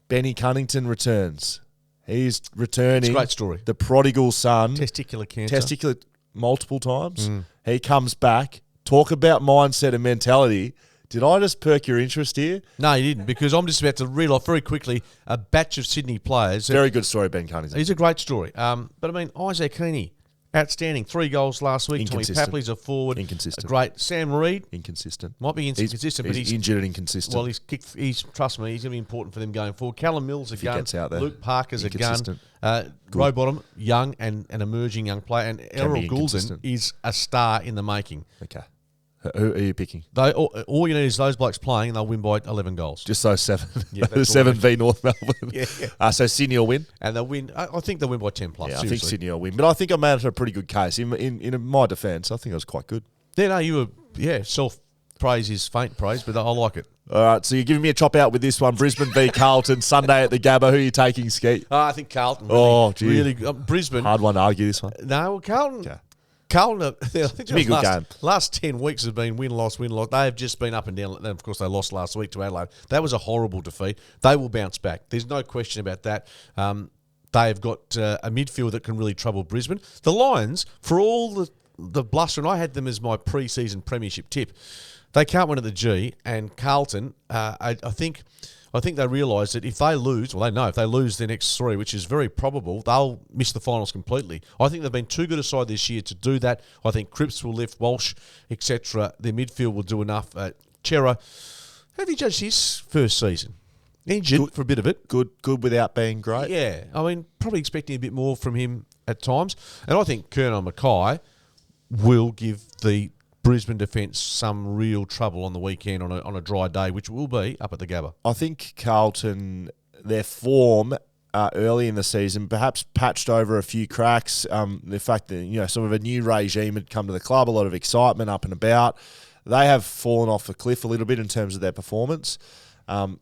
Benny Cunnington returns. He's returning. It's a great story. The prodigal son. Testicular cancer. Testicular multiple times. He comes back. Talk about mindset and mentality. Did I just perk your interest here? No, you didn't, because I'm just about to reel off very quickly a batch of Sydney players. Very good story, Ben Cunnington. He's a great story. But I mean, Isaac Heaney, outstanding. 3 goals last week. Tommy Papley's a forward. Inconsistent. Great. Sam Reid. Inconsistent. Might be inconsistent, but he's injured and inconsistent. Well, trust me, he's going to be important for them going forward. Callum Mills a gun. Gets out there. Luke Parker's a gun. Rowbottom, young and an emerging young player. And Errol Goulden is a star in the making. Okay. Who are you picking? All you need is those blokes playing, and they'll win by 11 goals. Just those 7. Yeah, the 7 v North Melbourne. Yeah. So Sydney will win? And they'll win. I think they'll win by 10 plus. Yeah, seriously. I think Sydney will win. But I think I made a pretty good case. In my defence, I think it was quite good. Yeah, no, you were, self-praise is faint praise, but I like it. All right, so you're giving me a chop out with this one. Brisbane v Carlton, Sunday at the Gabba. Who are you taking, Skeet? I think Carlton. Really, Brisbane. Hard one to argue, this one. No, well, Carlton. Yeah. Carlton, I think It's been a good game. Last 10 weeks have been win-loss, win-loss. They have just been up and down. And of course, they lost last week to Adelaide. That was a horrible defeat. They will bounce back. There's no question about that. They've got a midfield that can really trouble Brisbane. The Lions, for all the bluster, and I had them as my pre-season premiership tip, they can't win at the G. And Carlton, I think they realise that if they lose, well, they know if they lose their next 3, which is very probable, they'll miss the finals completely. I think they've been too good a side this year to do that. I think Cripps will lift, Walsh, etc. Their midfield will do enough. Chera, have you judged his first season? Injured for a bit of it. Good without being great. Yeah, I mean, probably expecting a bit more from him at times. And I think Kerno Mackay will give the Brisbane defence some real trouble on the weekend on a dry day, which will be up at the Gabba. I think Carlton, their form early in the season, perhaps patched over a few cracks. The fact that sort of a new regime had come to the club, a lot of excitement up and about. They have fallen off the cliff a little bit in terms of their performance.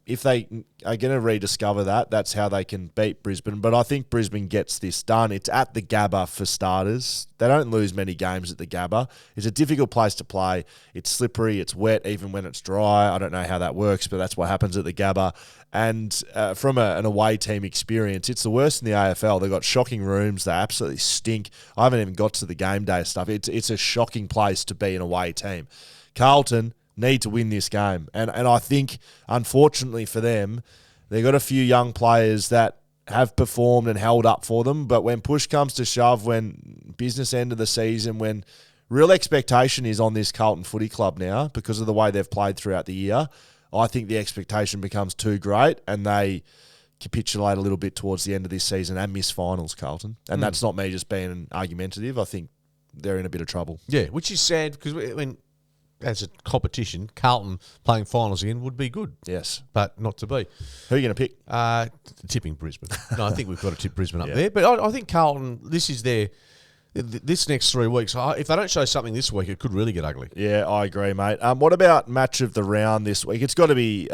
If they are going to rediscover that, that's how they can beat Brisbane. But I think Brisbane gets this done. It's at the Gabba for starters. They don't lose many games at the Gabba. It's a difficult place to play. It's slippery. It's wet even when it's dry. I don't know how that works, but that's what happens at the Gabba. And from an away team experience, it's the worst in the AFL. They've got shocking rooms. They absolutely stink. I haven't even got to the game day stuff. It's a shocking place to be an away team. Carlton need to win this game. And I think, unfortunately for them, they've got a few young players that have performed and held up for them. But when push comes to shove, when business end of the season, when real expectation is on this Carlton footy club now because of the way they've played throughout the year, I think the expectation becomes too great and they capitulate a little bit towards the end of this season and miss finals, Carlton. And that's not me just being argumentative. I think they're in a bit of trouble. Yeah, which is sad because, I mean, as a competition, Carlton playing finals again would be good. Yes. But not to be. Who are you going to pick? Tipping Brisbane. No, I think we've got to tip Brisbane up there. But I think Carlton, this next 3 weeks, if they don't show something this week, it could really get ugly. Yeah, I agree, mate. What about match of the round this week? It's got to be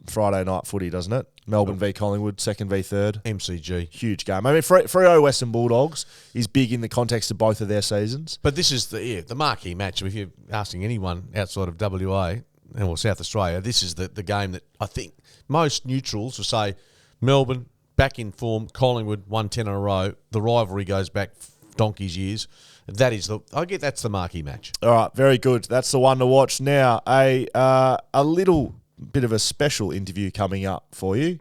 Friday night footy, doesn't it? Melbourne v Collingwood, 2nd v 3rd. MCG. Huge game. I mean, Freo Western Bulldogs is big in the context of both of their seasons. But this is the marquee match. If you're asking anyone outside of WA or South Australia, this is the game that I think most neutrals will say Melbourne, back in form, Collingwood, won 10 in a row. The rivalry goes back donkey's years. That's the marquee match. All right, very good. That's the one to watch. Now, a little bit of a special interview coming up for you.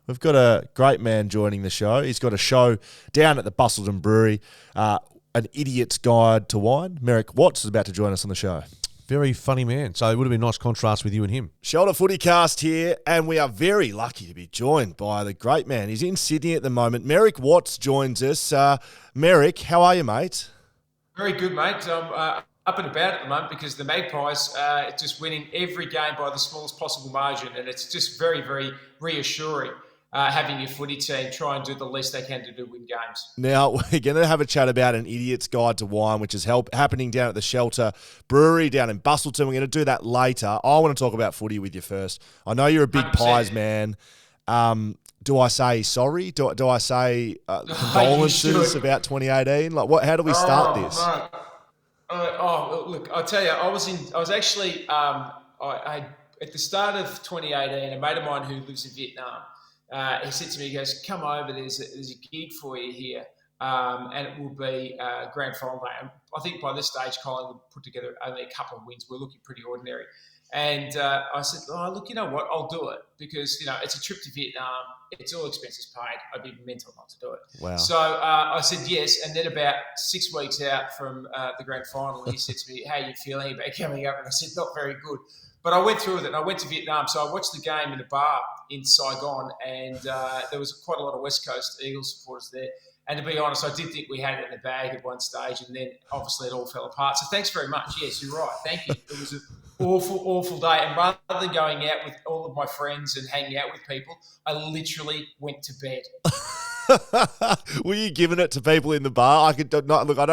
We've got a great man joining the show. He's got a show down at the Busselton Brewery, An Idiot's Guide to Wine. Merrick Watts is about to join us on the show. Very funny man. So it would have been a nice contrast with you and him. Shelter FootyCast here, and we are very lucky to be joined by the great man. He's in Sydney at the moment. Merrick Watts joins us. Merrick, how are you, mate? Very good, mate. I'm up and about at the moment because the Magpies are just winning every game by the smallest possible margin, and it's just very, very reassuring having your footy team try and do the least they can to win games. Now, we're going to have a chat about An Idiot's Guide to Wine, which is happening down at the Shelter Brewery down in Busselton. We're going to do that later. I want to talk about footy with you first. I know you're a big 100%. Pies man. Do I say sorry? Do I say condolences about 2018? Like, what? How do we start this? No. Look, I'll tell you, I was actually at the start of 2018, a mate of mine who lives in Vietnam, he said to me, he goes, come over, there's a gig for you here, and it will be grand final day. And I think by this stage, Collingwood put together only a couple of wins. We're looking pretty ordinary. And I said, oh, look, you know what? I'll do it because, it's a trip to Vietnam. It's all expenses paid. I'd be mental not to do it. Wow. So I said yes. And then about 6 weeks out from the grand final, he said to me, how are you feeling about coming up? And I said, not very good. But I went through with it and I went to Vietnam. So I watched the game in a bar in Saigon and there was quite a lot of West Coast Eagles supporters there. And to be honest, I did think we had it in the bag at one stage and then obviously it all fell apart. So thanks very much. Yes, you're right. Thank you. It was an awful day. And rather than going out with all of my friends and hanging out with people, I literally went to bed. Were you giving it to people in the bar? I don't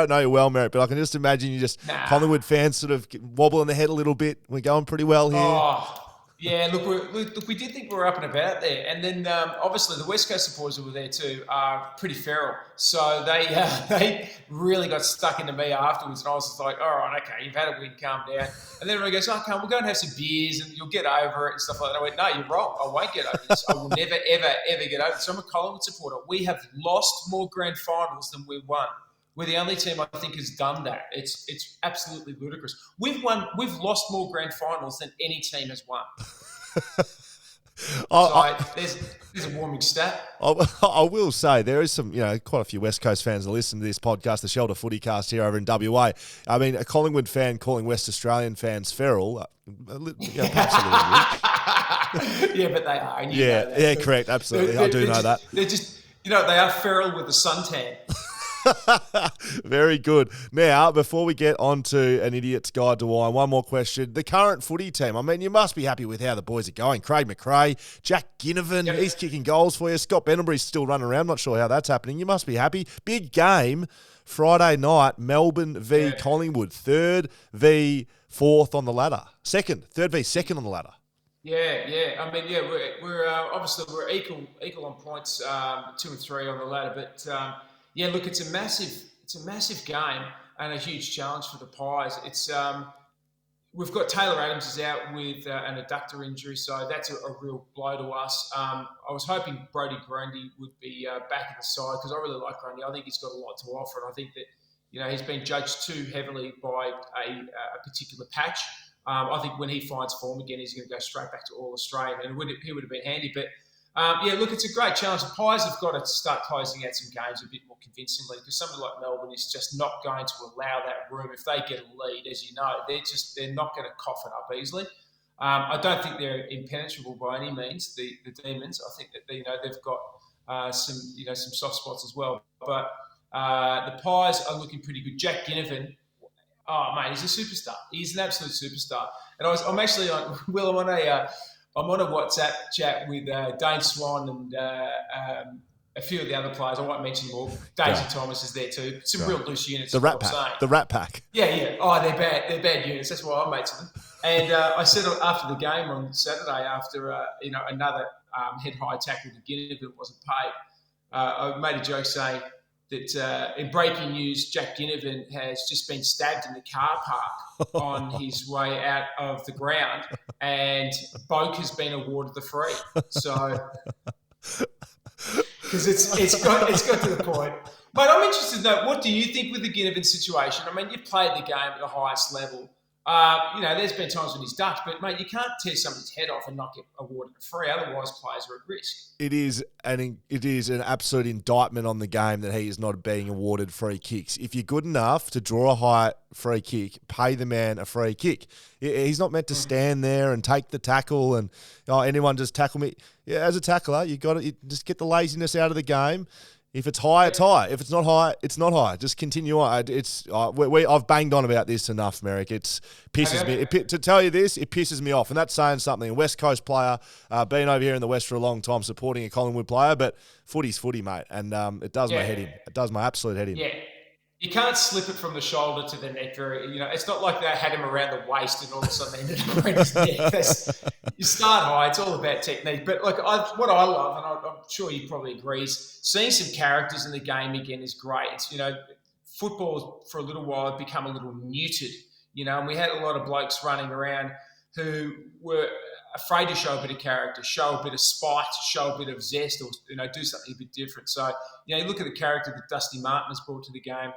know you well, Merrick, but I can just imagine you just Collingwood fans sort of wobbling their head a little bit. We're going pretty well here. Oh, yeah, look, we did think we were up and about there. And then obviously the West Coast supporters who were there too are pretty feral. So they really got stuck into me afterwards. And I was just like, all right, okay, you've had a win, calm down. And then everyone goes, oh, we'll go and have some beers and you'll get over it and stuff like that. I went, no, you're wrong. I won't get over this. I will never, ever get over it. So I'm a Collingwood supporter. We have lost more grand finals than we've won. We're the only team I think has done that. It's absolutely ludicrous. We've lost more grand finals than any team has won. There's a warming stat. I will say there is some, quite a few West Coast fans that listen to this podcast, the Shelter FootyCast here over in WA. I mean, a Collingwood fan calling West Australian fans feral, perhaps a little bit. Yeah, but they are. Yeah, correct, absolutely. I do know that. They're just, they are feral with the suntan. Very good. Now, before we get on to an idiot's guide to wine, one more question. The current footy team, I mean, you must be happy with how the boys are going. Craig McRae, Jack Ginnivan, he's kicking goals for you. Scott Benenbury's still running around. Not sure how that's happening. You must be happy. Big game Friday night, Melbourne v Collingwood. 3rd v 4th on the ladder. 3rd v 2nd on the ladder. Yeah. I mean, we're obviously we're equal on points, 2 and 3 on the ladder, but. Look, it's a massive game and a huge challenge for the Pies. It's we've got Taylor Adams is out with an adductor injury, so that's a real blow to us. I was hoping Brodie Grundy would be back in the side because I really like Grundy. I think he's got a lot to offer, and I think that he's been judged too heavily by a particular patch. I think when he finds form again, he's going to go straight back to All Australian, and he would have been handy, but. Look, it's a great challenge. The Pies have got to start closing out some games a bit more convincingly because somebody like Melbourne is just not going to allow that room. If they get a lead, as you know, they're not going to cough it up easily. I don't think they're impenetrable by any means, the Demons. I think that they've got some soft spots as well. But the Pies are looking pretty good. Jack Ginnivan, oh mate, he's a superstar. He's an absolute superstar. And I'm actually on I'm on a WhatsApp chat with Dane Swan and a few of the other players. I won't mention them all. Daisy Thomas is there too. Some real loose units. The Rat Pack. The Rat Pack. Yeah. Oh, they're bad. They're bad units. That's why I'm mates with them. And I said after the game on Saturday, after another head high tackle to Ginnivan wasn't paid, I made a joke saying that in breaking news, Jack Ginnivan has just been stabbed in the car park on his way out of the ground, and Boak has been awarded the free. So, because it's got to the point. But I'm interested to know, what do you think with the Ginnivan situation? I mean, you've played the game at the highest level. There's been times when he's ducked, but mate, you can't tear somebody's head off and not get awarded a free. Otherwise, players are at risk. It is an absolute indictment on the game that he is not being awarded free kicks. If you're good enough to draw a high free kick, pay the man a free kick. He's not meant to stand there and take the tackle and anyone just tackle me. Yeah, as a tackler, you just get the laziness out of the game. If it's high, it's high. If it's not high, it's not high. Just continue on. I've banged on about this enough, Merrick. It pisses me. To tell you this, it pisses me off, and that's saying something. A West Coast player, been over here in the West for a long time, supporting a Collingwood player, but footy's footy, mate, and it does my head in. It does my absolute head in. Yeah. You can't slip it from the shoulder to the neck. It's not like they had him around the waist and all of a sudden ended up around his neck. You start high. It's all about technique. But what I love, and I'm sure you probably agree, is seeing some characters in the game again is great. It's, football for a little while had become a little muted, and we had a lot of blokes running around who were afraid to show a bit of character, show a bit of spite, show a bit of zest, or do something a bit different. So you look at the character that Dusty Martin has brought to the game.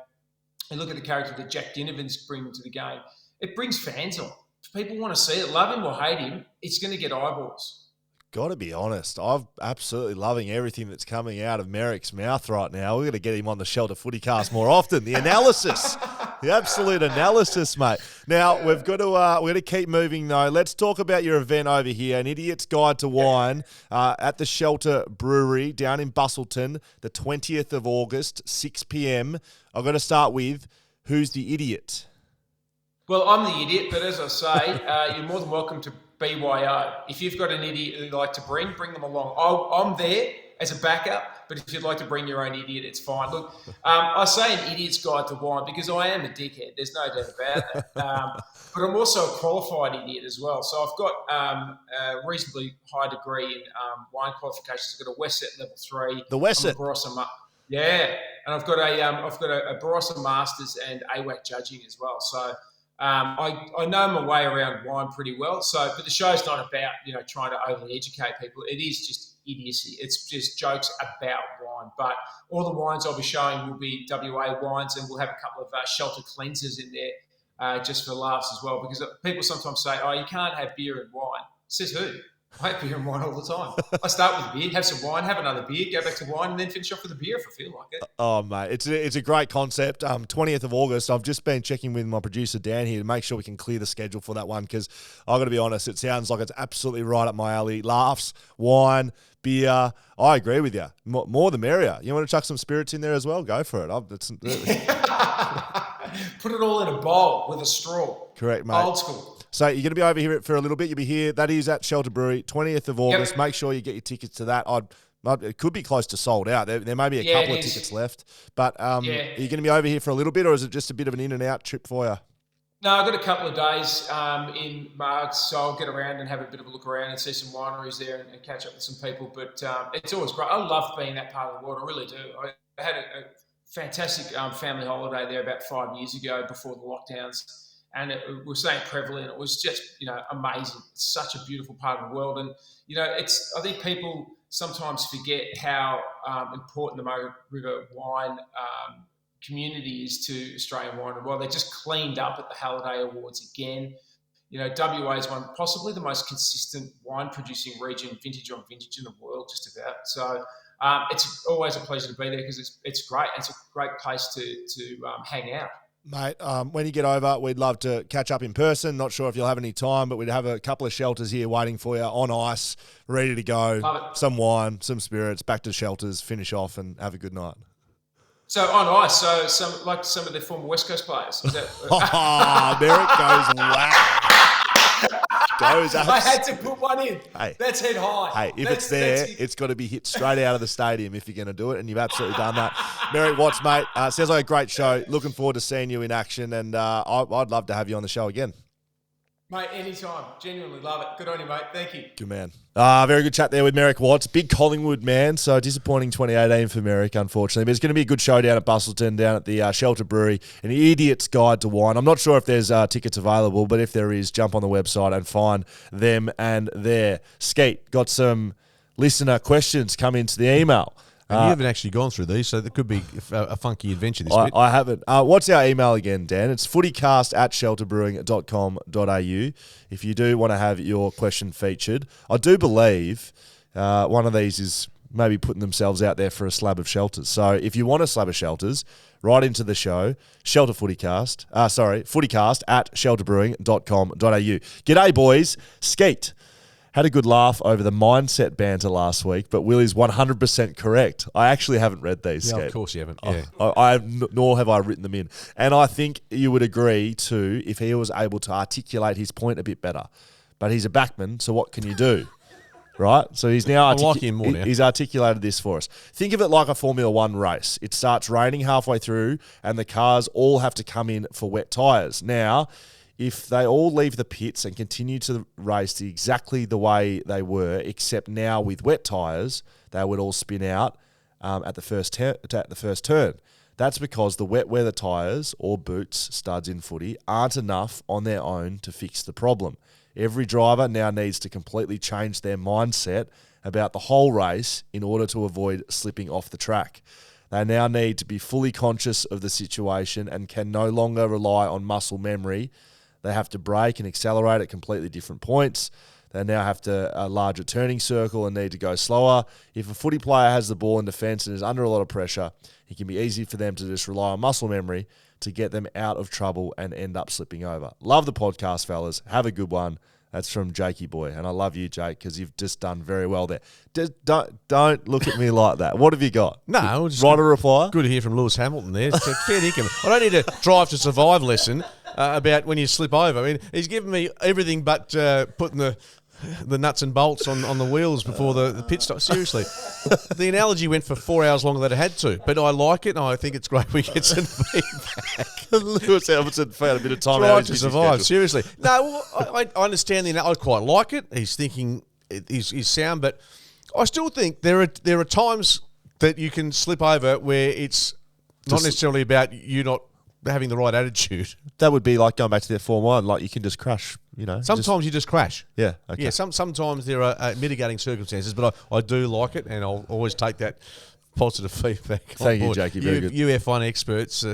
And look at the character that Jack Ginnivan's bringing to the game. It brings fans on. if people want to see it, love him or hate him, it's going to get eyeballs. Got to be honest, I'm absolutely loving everything that's coming out of Merrick's mouth right now. We're going to get him on the Shelter FootyCast more often. The analysis, the absolute analysis, mate. Now we're going to keep moving though. Let's talk about your event over here, An Idiot's Guide to Wine, at the Shelter Brewery down in Busselton, the 20th of August, 6 p.m. I've got to start with, who's the idiot? Well, I'm the idiot, but as I say, you're more than welcome to BYO. If you've got an idiot you'd like to bring them along. I'm there as a backup, but if you'd like to bring your own idiot, it's fine. Look, I say An Idiot's Guide to Wine because I am a dickhead. There's no doubt about that. But I'm also a qualified idiot as well. So I've got a reasonably high degree in wine qualifications. I've got a Wesset level 3. The Wesset. Yeah, and I've got a Barossa Masters and AWAC judging as well. So I know my way around wine pretty well. So, but the show's not about trying to overly educate people. It is just idiocy. It's just jokes about wine. But all the wines I'll be showing will be WA wines, and we'll have a couple of Shelter cleansers in there just for laughs as well. Because people sometimes say, "Oh, you can't have beer and wine." Says who? I have beer and wine all the time. I start with beer, have some wine, have another beer, go back to wine, and then finish off with a beer if I feel like it. Oh, mate, it's a great concept. 20th of August, I've just been checking with my producer, Dan, here to make sure we can clear the schedule for that one because I've got to be honest, it sounds like it's absolutely right up my alley. Laughs, wine, beer. I agree with you. More the merrier. You want to chuck some spirits in there as well? Go for it. Put it all in a bowl with a straw. Correct, mate. Old school. So you're going to be over here for a little bit. You'll be here. That is at Shelter Brewery, 20th of August. Yep. Make sure you get your tickets to that. It could be close to sold out. There may be a couple of tickets left. But are you going to be over here for a little bit, or is it just a bit of an in and out trip for you? No, I've got a couple of days in March, so I'll get around and have a bit of a look around and see some wineries there and catch up with some people. But it's always great. I love being that part of the world. I really do. I had a fantastic family holiday there about 5 years ago before the lockdowns. And it was so prevalent. It was just, amazing. It's such a beautiful part of the world. And, I think people sometimes forget how important the Murray River wine community is to Australian wine. And while they just cleaned up at the Halliday Awards again, WA is possibly the most consistent wine producing region, vintage on vintage in the world, just about. So it's always a pleasure to be there because it's great. It's a great place to hang out. Mate, when you get over, we'd love to catch up in person. Not sure if you'll have any time, but we'd have a couple of shelters here waiting for you on ice, ready to go. Some wine, some spirits, back to shelters, finish off and have a good night. So on ice, some of the former West Coast players. Is that, Merrick goes whack. I had to put one in. Hey, that's head high. Hey, if it's there, it's got to be hit straight out of the stadium if you're going to do it, and you've absolutely done that. Merrick Watts, mate, sounds like a great show. Looking forward to seeing you in action, and I'd love to have you on the show again. Mate, anytime. Genuinely love it. Good on you, mate. Thank you. Good man. Very good chat there with Merrick Watts. Big Collingwood man, so disappointing 2018 for Merrick, unfortunately. But it's going to be a good show down at Busselton, down at the Shelter Brewery. An Idiot's Guide to Wine. I'm not sure if there's tickets available, but if there is, jump on the website and find them and there. Skeet, got some listener questions come into the email. And you haven't actually gone through these, so there could be a funky adventure this bit. I haven't. What's our email again, Dan? It's footycast@shelterbrewing.com.au. If you do want to have your question featured, I do believe one of these is maybe putting themselves out there for a slab of shelters. So if you want a slab of shelters, write into the show, footycast@shelterbrewing.com.au. G'day, boys. Skeet. Had a good laugh over the mindset banter last week, but Will is 100% correct. I actually haven't read these. Yeah, Skate. of course you haven't. Yeah. Yeah. Nor have I written them in. And I think you would agree too if he was able to articulate his point a bit better. But he's a backman, so what can you do? Right? So he's now, he's articulated this for us. Think of it like a Formula One race. It starts raining halfway through and the cars all have to come in for wet tyres. Now, if they all leave the pits and continue to race exactly the way they were, except now with wet tyres, they would all spin out at the first turn. That's because the wet weather tyres or boots, studs in footy, aren't enough on their own to fix the problem. Every driver now needs to completely change their mindset about the whole race in order to avoid slipping off the track. They now need to be fully conscious of the situation and can no longer rely on muscle memory. They have to brake and accelerate at completely different points. They now have a larger turning circle and need to go slower. If a footy player has the ball in defence and is under a lot of pressure, it can be easy for them to just rely on muscle memory to get them out of trouble and end up slipping over. Love the podcast, fellas. Have a good one. That's from Jakey Boy. And I love you, Jake, because you've just done very well there. Just don't look at me like that. What have you got? No, just write a reply. Good to hear from Lewis Hamilton there. It's a fair dinkum. I don't need a Drive to Survive lesson about when you slip over. I mean, he's given me everything but putting the nuts and bolts on the wheels before the pit stop. Seriously. The analogy went for 4 hours longer than it had to, but I like it, and I think it's great we get some feedback. Lewis Hamilton found a bit of time Drive to Survive, seriously. No, I understand I quite like it. He's thinking he's sound, but I still think there are times that you can slip over where it's not necessarily about you not having the right attitude. That would be like going back to their Form 1, like you can just crash, Sometimes you just crash. Yeah, okay. Yeah, sometimes there are mitigating circumstances, but I do like it, and I'll always take that positive feedback. Thank you, Jakey. Very good. You F1 experts,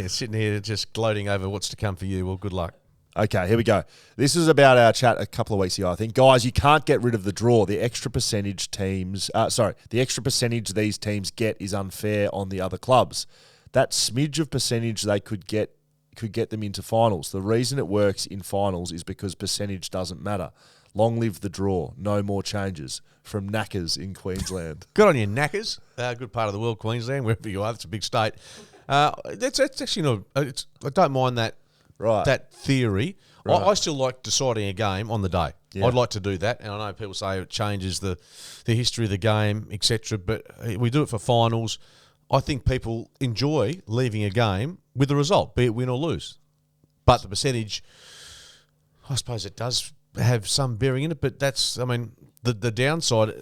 sitting here just gloating over what's to come for you. Well, good luck. Okay, here we go. This is about our chat a couple of weeks ago, I think. Guys, you can't get rid of the draw. The extra percentage these teams get is unfair on the other clubs. That smidge of percentage they could get them into finals. The reason it works in finals is because percentage doesn't matter. Long live the draw. No more changes. From Knackers in Queensland. Good on you, Knackers. Good part of the world, Queensland, wherever you are. It's a big state. That's actually not. I don't mind that. Right. That theory. Right. I still like deciding a game on the day. Yeah. I'd like to do that, and I know people say it changes the history of the game, etc. But we do it for finals. I think people enjoy leaving a game with the result, be it win or lose. But the percentage, I suppose it does have some bearing in it, but that's, I mean, the downside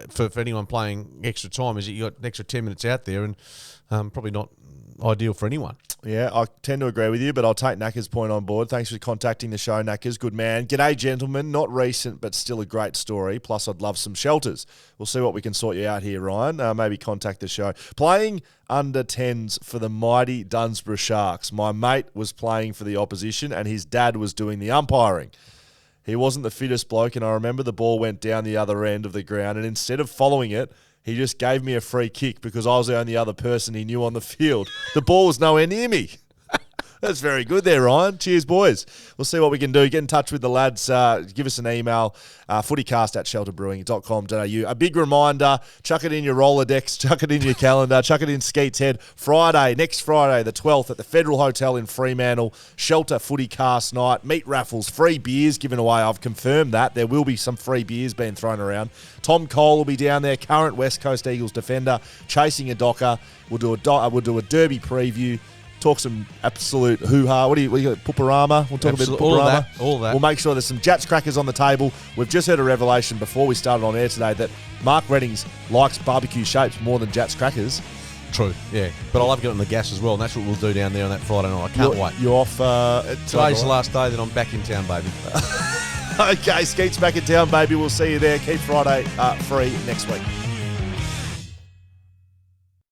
for anyone playing extra time is that you got an extra 10 minutes out there and probably not ideal for anyone. Yeah, I tend to agree with you, but I'll take Knackers' point on board. Thanks for contacting the show, Knackers. Good man. G'day, gentlemen. Not recent, but still a great story. Plus, I'd love some shelters. We'll see what we can sort you out here, Ryan. Maybe contact the show. Playing under 10s for the mighty Dunsborough Sharks. My mate was playing for the opposition, and his dad was doing the umpiring. He wasn't the fittest bloke, and I remember the ball went down the other end of the ground, and instead of following it, he just gave me a free kick because I was the only other person he knew on the field. The ball was nowhere near me. That's very good there, Ryan. Cheers, boys. We'll see what we can do. Get in touch with the lads. Give us an email, footycast@shelterbrewing.com.au. A big reminder, chuck it in your Rolodex, chuck it in your calendar, chuck it in Skeet's Head. Next Friday, the 12th, at the Federal Hotel in Fremantle, Shelter FootyCast night, meat raffles, free beers given away. I've confirmed that. There will be some free beers being thrown around. Tom Cole will be down there, current West Coast Eagles defender, chasing a docker. We'll do a derby preview. Talk some absolute hoo-ha. What do you got? Pooparama? We'll talk a bit of Pooparama. All that. We'll make sure there's some Jats crackers on the table. We've just heard a revelation before we started on air today that Mark Reddings likes barbecue shapes more than Jats crackers. True, yeah. But I love getting on the gas as well, and that's what we'll do down there on that Friday night. I can't wait. You're off... Today's the last day that I'm back in town, baby. Okay, Skeet's back in town, baby. We'll see you there. Keep Friday free next week.